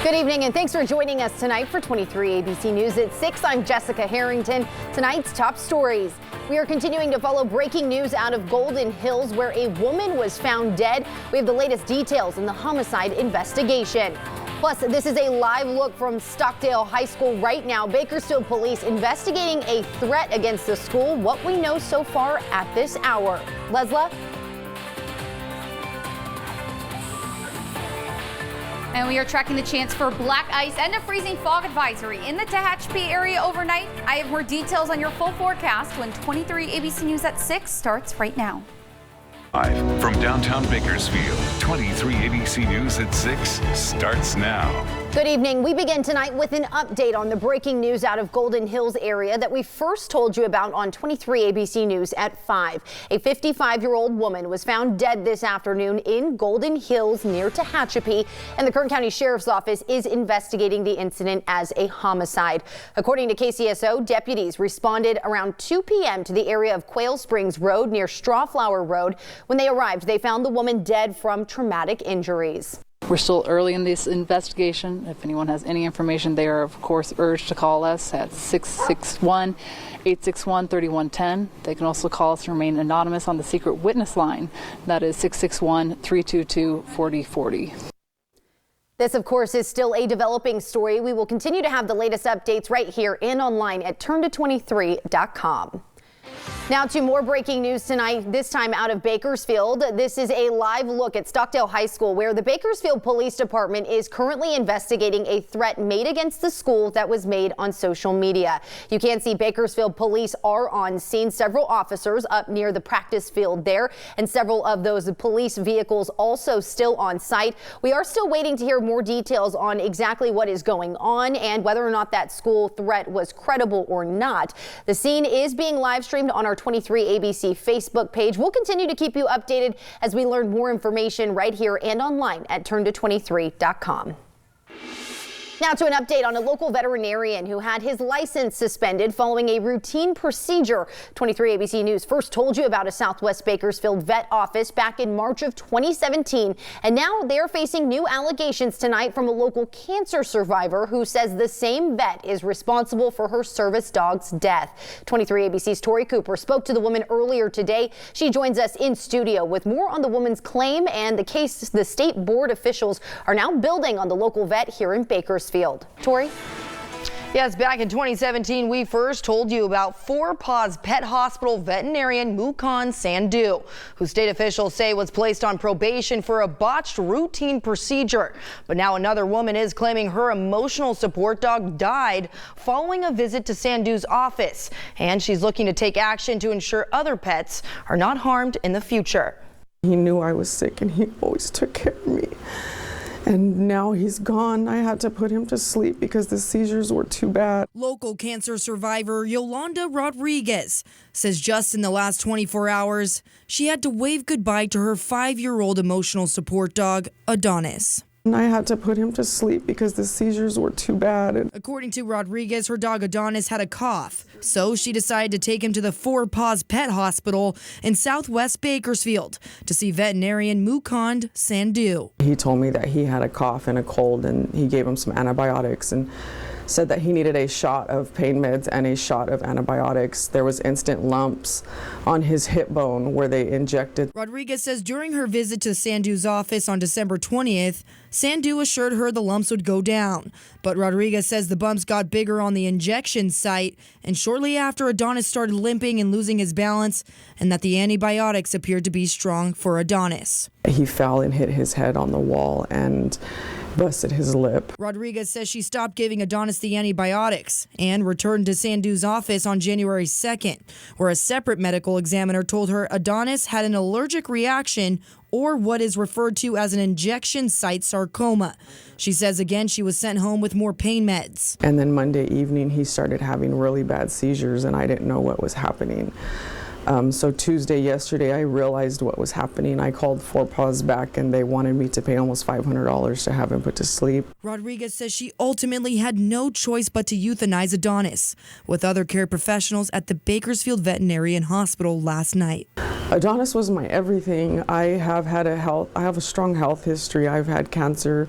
Good evening and thanks for joining us tonight for 23 ABC News at 6. I'm Jessica Harrington. Tonight's top stories. We are continuing to follow breaking news out of Golden Hills where a woman was found dead. We have the latest details in the homicide investigation. Plus, this is a live look from Stockdale High School right now. Bakersfield police investigating a threat against the school. What we know so far at this hour. Lesla? And we are tracking the chance for black ice and a freezing fog advisory in the Tehachapi area overnight. I have more details on your full forecast when 23 ABC News at 6 starts right now. Live from downtown Bakersfield, 23 ABC News at 6 starts now. Good evening. We begin tonight with an update on the breaking news out of Golden Hills area that we first told you about on 23 ABC News at 5. A 55-year-old woman was found dead this afternoon in Golden Hills near Tehachapi, and the Kern County Sheriff's Office is investigating the incident as a homicide. According to KCSO, deputies responded around 2 p.m. to the area of Quail Springs Road near Strawflower Road. When they arrived, they found the woman dead from traumatic injuries. We're still early in this investigation. If anyone has any information, they are, of course, urged to call us at 661-861-3110. They can also call us to remain anonymous on the secret witness line. That is 661-322-4040. This, of course, is still a developing story. We will continue to have the latest updates right here and online at turnto23.com. Now to more breaking news tonight, this time out of Bakersfield. This is a live look at Stockdale High School where the Bakersfield Police Department is currently investigating a threat made against the school that was made on social media. You can see Bakersfield police are on scene. Several officers up near the practice field there, and several of those police vehicles also still on site. We are still waiting to hear more details on exactly what is going on and whether or not that school threat was credible or not. The scene is being live streamed on our 23 ABC Facebook page. We'll continue to keep you updated as we learn more information right here and online at turnto23.com. Now to an update on a local veterinarian who had his license suspended following a routine procedure. 23 ABC News first told you about a Southwest Bakersfield vet office back in March of 2017. And now they're facing new allegations tonight from a local cancer survivor who says the same vet is responsible for her service dog's death. 23 ABC's Tori Cooper spoke to the woman earlier today. She joins us in studio with more on the woman's claim and the case the state board officials are now building on the local vet here in Bakersfield. Tori? Yes, back in 2017, we first told you about Four Paws Pet Hospital veterinarian Mukon Sandhu, who state officials say was placed on probation for a botched routine procedure. But now another woman is claiming her emotional support dog died following a visit to Sandhu's office, and she's looking to take action to ensure other pets are not harmed in the future. He knew I was sick and he always took care of me. And now he's gone. I had to put him to sleep because the seizures were too bad. Local cancer survivor Yolanda Rodriguez says just in the last 24 hours, she had to wave goodbye to her 5-year-old emotional support dog, Adonis. And I had to put him to sleep because the seizures were too bad. According to Rodriguez, her dog Adonis had a cough, so she decided to take him to the Four Paws Pet Hospital in Southwest Bakersfield to see veterinarian Mukon Sandhu. He told me that he had a cough and a cold, and he gave him some antibiotics and said that he needed a shot of pain meds and a shot of antibiotics. There was instant lumps on his hip bone where they injected. Rodriguez says during her visit to Sandhu's office on December 20th, Sandhu assured her the lumps would go down. But Rodriguez says the bumps got bigger on the injection site, and shortly after Adonis started limping and losing his balance, and that the antibiotics appeared to be strong for Adonis. He fell and hit his head on the wall and busted his lip. Rodriguez says she stopped giving Adonis the antibiotics and returned to Sandhu's office on January 2nd, where a separate medical examiner told her Adonis had an allergic reaction or what is referred to as an injection site sarcoma. She says again she was sent home with more pain meds. And then Monday evening he started having really bad seizures and I didn't know what was happening. So Tuesday, yesterday, I realized what was happening. I called Four Paws back and they wanted me to pay almost $500 to have him put to sleep. Rodriguez says she ultimately had no choice but to euthanize Adonis with other care professionals at the Bakersfield Veterinarian Hospital last night. Adonis was my everything. I have a strong health history. I've had cancer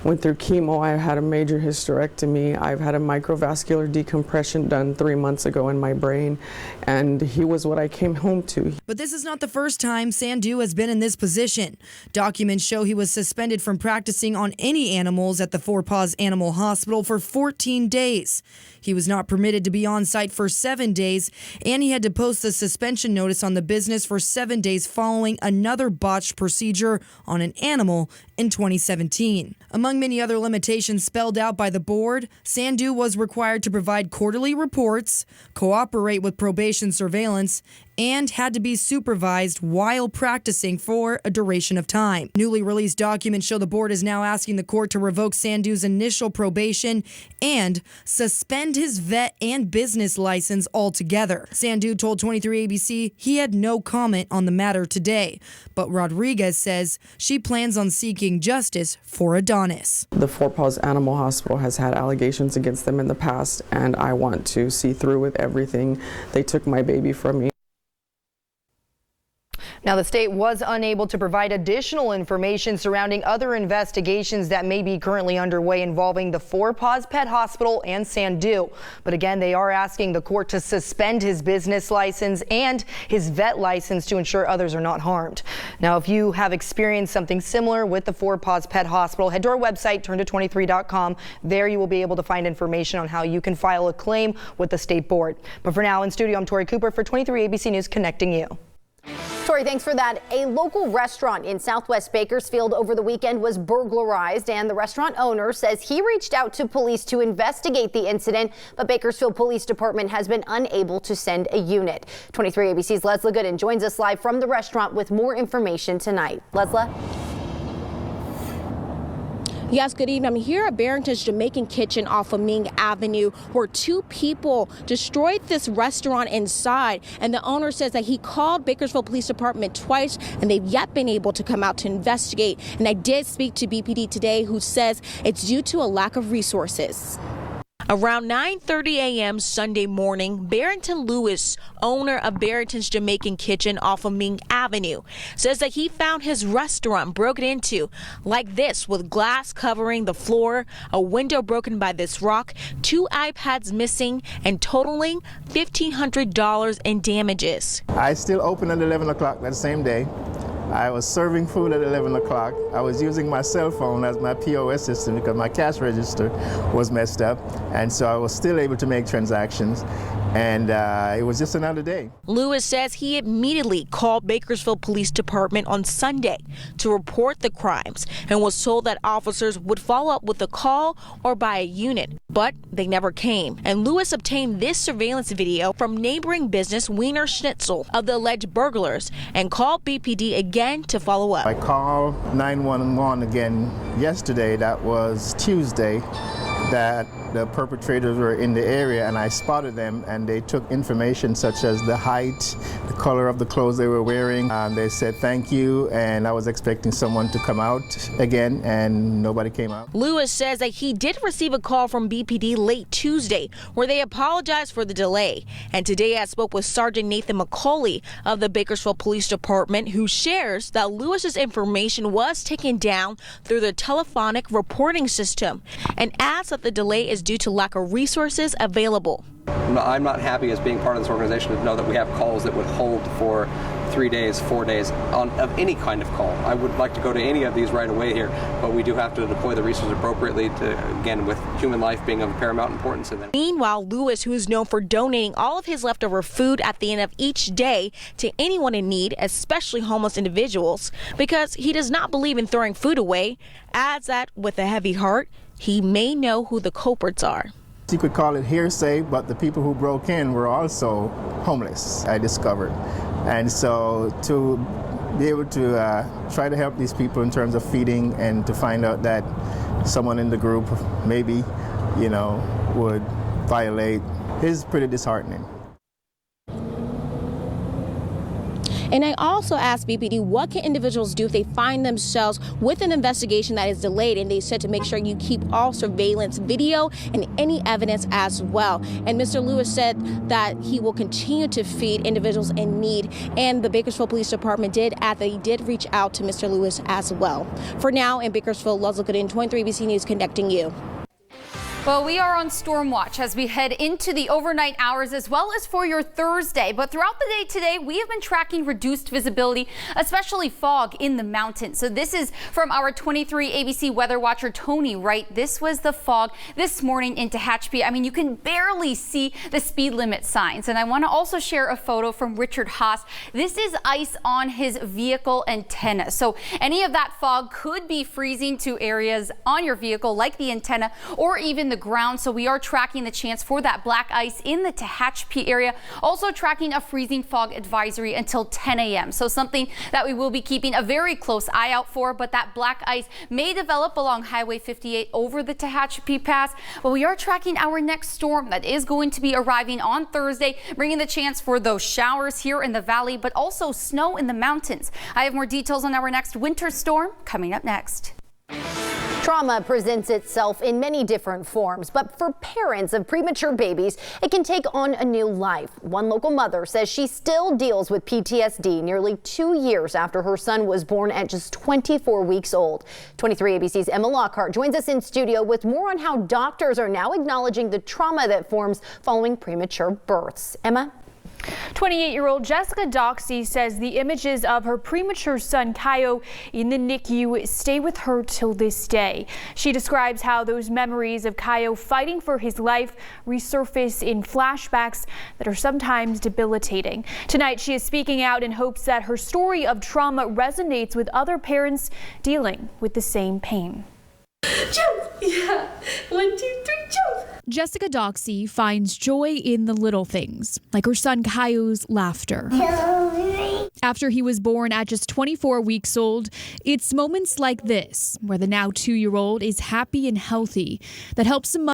went through chemo. I had a major hysterectomy. I've had a microvascular decompression done 3 months ago in my brain, and he was what I came home to. But this is not the first time Sandu has been in this position. Documents show he was suspended from practicing on any animals at the Four Paws Animal Hospital for 14 days. He was not permitted to be on site for 7 days, and he had to post the suspension notice on the business for 7 days following another botched procedure on an animal in 2017. Among many other limitations spelled out by the board, Sandu was required to provide quarterly reports, cooperate with probation surveillance, and had to be supervised while practicing for a duration of time. Newly released documents show the board is now asking the court to revoke Sandu's initial probation and suspend his vet and business license altogether. Sandu told 23 ABC he had no comment on the matter today, but Rodriguez says she plans on seeking justice for Adonis. The Four Paws Animal Hospital has had allegations against them in the past, and I want to see through with everything. They took my baby from me. Now, the state was unable to provide additional information surrounding other investigations that may be currently underway involving the Four Paws Pet Hospital and Sandu. But again, they are asking the court to suspend his business license and his vet license to ensure others are not harmed. Now, if you have experienced something similar with the Four Paws Pet Hospital, head to our website, turnto23.com. There you will be able to find information on how you can file a claim with the state board. But for now, in studio, I'm Tori Cooper for 23 ABC News, connecting you. Tori, thanks for that. A local restaurant in Southwest Bakersfield over the weekend was burglarized, and the restaurant owner says he reached out to police to investigate the incident, but Bakersfield Police Department has been unable to send a unit. 23 ABC's Leslie Gooden joins us live from the restaurant with more information tonight. Leslie? Yes, good evening. I'm here at Barrington's Jamaican Kitchen off of Ming Avenue, where two people destroyed this restaurant inside. And the owner says that he called Bakersfield Police Department twice, and they've yet been able to come out to investigate. And I did speak to BPD today, who says it's due to a lack of resources. Around 9:30 a.m. Sunday morning, Barrington Lewis, owner of Barrington's Jamaican Kitchen off of Ming Avenue, says that he found his restaurant broken into like this, with glass covering the floor, a window broken by this rock, 2 iPads missing, and totaling $1,500 in damages. I still open at 11 o'clock that same day. I was serving food at 11 o'clock. I was using my cell phone as my POS system because my cash register was messed up. And so I was still able to make transactions. And it was just another day. Lewis says he immediately called Bakersfield Police Department on Sunday to report the crimes and was told that officers would follow up with a call or by a unit, but they never came. And Lewis obtained this surveillance video from neighboring business Wiener Schnitzel of the alleged burglars and called BPD again to follow up. I called 911 again yesterday, that was Tuesday, that the perpetrators were in the area, and I spotted them, and they took information such as the height, the color of the clothes they were wearing, and they said thank you, and I was expecting someone to come out again, and nobody came out. Lewis says that he did receive a call from BPD late Tuesday where they apologized for the delay, and today I spoke with Sergeant Nathan McCauley of the Bakersfield Police Department, who shares that Lewis's information was taken down through the telephonic reporting system, and adds that the delay is due to lack of resources available. I'm not happy as being part of this organization to know that we have calls that would hold for 3 days, 4 days of any kind of call. I would like to go to any of these right away here, but we do have to deploy the resources appropriately to, again, with human life being of paramount importance. Meanwhile, Lewis, who is known for donating all of his leftover food at the end of each day to anyone in need, especially homeless individuals, because he does not believe in throwing food away, adds that with a heavy heart, he may know who the culprits are. You could call it hearsay, but the people who broke in were also homeless, I discovered. And so to be able to try to help these people in terms of feeding, and to find out that someone in the group maybe, would violate is pretty disheartening. And I also asked BPD, what can individuals do if they find themselves with an investigation that is delayed? And they said to make sure you keep all surveillance video and any evidence as well. And Mr. Lewis said that he will continue to feed individuals in need. And the Bakersfield Police Department did add that he did reach out to Mr. Lewis as well. For now, in Bakersfield, Leslie Gooden, 23 ABC News, connecting you. Well, we are on storm watch as we head into the overnight hours as well as for your Thursday. But throughout the day today, we have been tracking reduced visibility, especially fog in the mountains. So this is from our 23 ABC weather watcher, Tony Wright. This was the fog this morning in Tehachapi. I mean, you can barely see the speed limit signs. And I want to also share a photo from Richard Haas. This is ice on his vehicle antenna. So any of that fog could be freezing to areas on your vehicle like the antenna or even the ground. So we are tracking the chance for that black ice in the Tehachapi area. Also tracking a freezing fog advisory until 10 a.m. So something that we will be keeping a very close eye out for. But that black ice may develop along Highway 58 over the Tehachapi Pass. But we are tracking our next storm that is going to be arriving on Thursday, bringing the chance for those showers here in the valley, but also snow in the mountains. I have more details on our next winter storm coming up next. Trauma presents itself in many different forms, but for parents of premature babies, it can take on a new life. One local mother says she still deals with PTSD nearly 2 years after her son was born at just 24 weeks old. 23 ABC's Emma Lockhart joins us in studio with more on how doctors are now acknowledging the trauma that forms following premature births. Emma? 28-year-old Jessica Doxey says the images of her premature son Kaio in the NICU stay with her till this day. She describes how those memories of Kaio fighting for his life resurface in flashbacks that are sometimes debilitating. Tonight, she is speaking out in hopes that her story of trauma resonates with other parents dealing with the same pain. Jump! Yeah. 1, 2, 3, jump! Jessica Doxey finds joy in the little things, like her son Kaio's laughter. After he was born at just 24 weeks old, it's moments like this, where the now 2-year-old is happy and healthy, that helps him